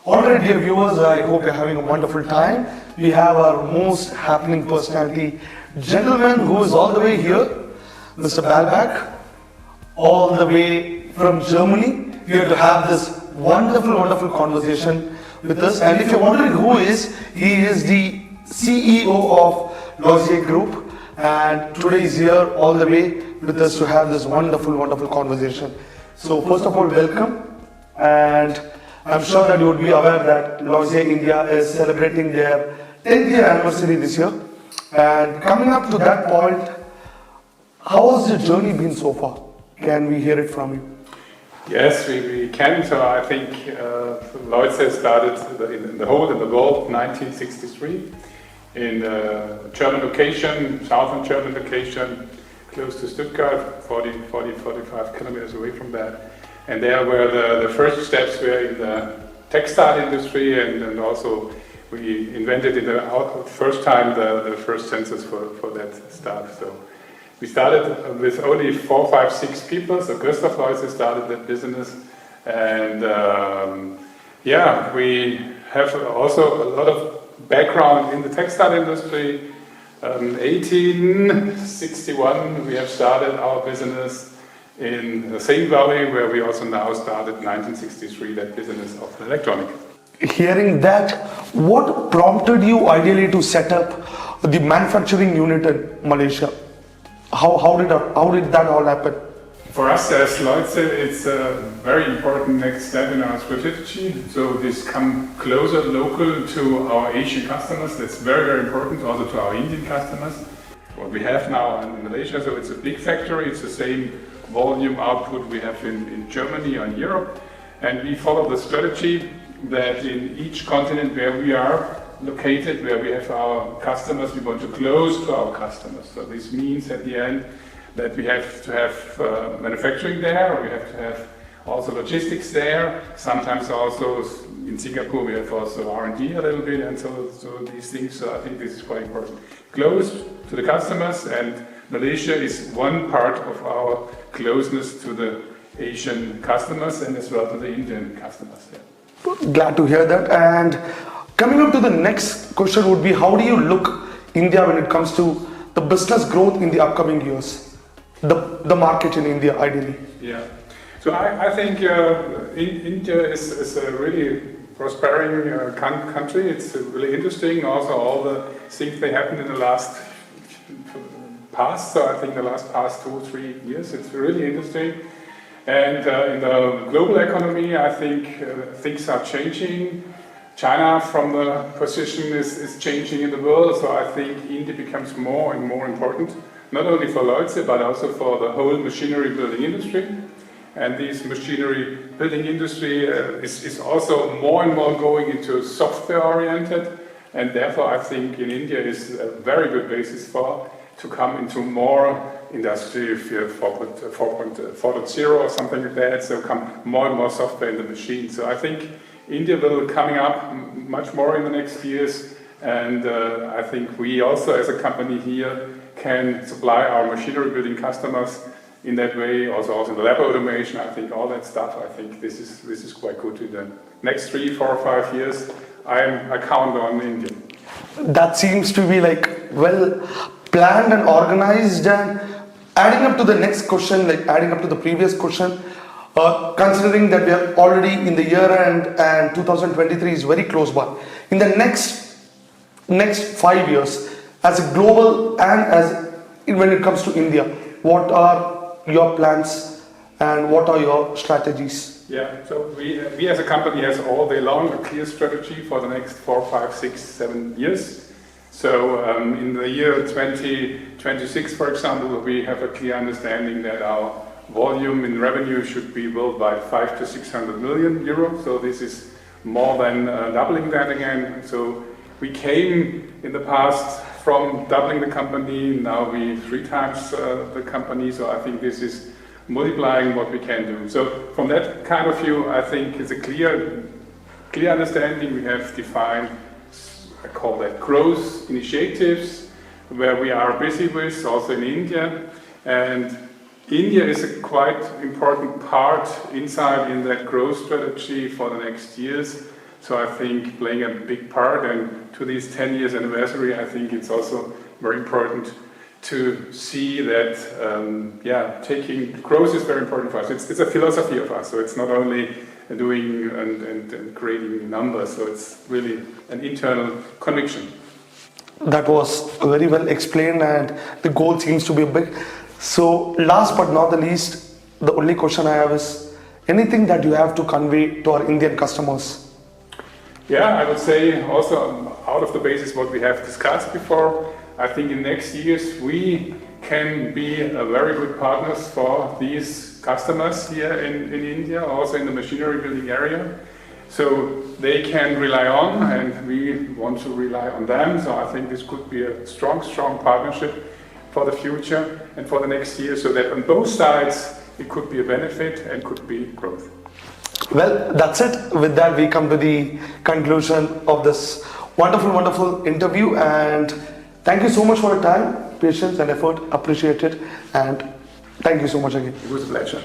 Alright, dear viewers, I hope you're having a wonderful time. We have our most happening personality gentleman who is all the way here, Mr. Balbach, all the way from Germany, here to have this wonderful conversation with us. And if you're wondering who he is the CEO of Leuze Group, and today he's here all the way with us to have this wonderful conversation. So first of all, welcome, and I'm sure that you would be aware that Leuze India is celebrating their 10th year anniversary this year. And coming up to that point, how has the journey been so far? Can we hear it from you? Yes, we can. So I think Leuze started in the world 1963 in a German location, southern German location, close to Stuttgart, 45 kilometers away from that. And there were the first steps were in the textile industry, and also we invented in the first time the first sensors for that stuff. So we started with only 4, 5, 6 people. So Christoph Leuze started that business, and we have also a lot of background in the textile industry. 1861 we have started our business in the same valley where we also now started 1963 that business of electronics. Hearing that, what prompted you ideally to set up the manufacturing unit in Malaysia? How did that all happen? For us as Leuze, it's a very important next step in our strategy. So this come closer local to our Asian customers. That's very important, also to our Indian customers. What we have now in Malaysia, so it's a big factory, it's the same volume output we have in Germany or in Europe, and we follow the strategy that in each continent where we are located, where we have our customers, we want to close to our customers. So this means at the end that we have to have manufacturing there, or we have to have also logistics there. Sometimes also in Singapore we have also R&D a little bit, and so these things. So I think this is quite important. Close to the customers, and Malaysia is one part of our closeness to the Asian customers and as well to the Indian customers. Yeah. Glad to hear that. And coming up to the next question would be, how do you look India when it comes to the business growth in the upcoming years? The market in India, ideally. Yeah. So I think India is a really prospering country. It's really interesting. Also, all the things that happened in the last past. So I think the last 2-3 years, it's really interesting. And in the global economy, I think things are changing. China, from the position, is changing in the world. So I think India becomes more and more important, not only for Leuze, but also for the whole machinery building industry. And this machinery building industry is also more and more going into software oriented. And therefore, I think in India is a very good basis to come into more industry 4.0 or something like that, so come more and more software in the machine. So I think India will coming up much more in the next years, and I think we also as a company here can supply our machinery building customers in that way, also in the lab automation. I think all that stuff, I think this is quite good in the next 3, 4, 5 years. I count on India. That seems to be like well planned and organized. And adding up to the next question, like adding up to the previous question, considering that we are already in the year end and 2023 is very close by, in the next 5 years, as a global and when it comes to India, what are your plans and what are your strategies? Yeah, so we as a company has all day long a clear strategy for the next 4, 5, 6, 7 years. So in the year 2026, for example, we have a clear understanding that our volume in revenue should be worldwide 500 to 600 million euros. So this is more than doubling that again. So we came in the past from doubling the company, now we 3 times the company. So I think this is multiplying what we can do. So from that kind of view, I think it's a clear understanding. We have defined, I call that growth initiatives, where we are busy with, also in India. And India is a quite important part inside in that growth strategy for the next years. So I think playing a big part, and to this 10 years anniversary, I think it's also very important to see that, taking growth is very important for us. It's a philosophy of us, so it's not only doing and creating numbers, so it's really an internal conviction. That was very well explained, and the goal seems to be big. So last but not the least, the only question I have is anything that you have to convey to our Indian customers? Yeah, I would say also out of the basis what we have discussed before, I think in next years we can be a very good partners for these customers here in India, also in the machinery building area. So they can rely on, and we want to rely on them. So I think this could be a strong partnership for the future and for the next year, so that on both sides it could be a benefit and could be growth. Well, that's it. With that, we come to the conclusion of this wonderful interview, and thank you so much for your time, patience and effort. Appreciate it, and thank you so much again. It was a pleasure.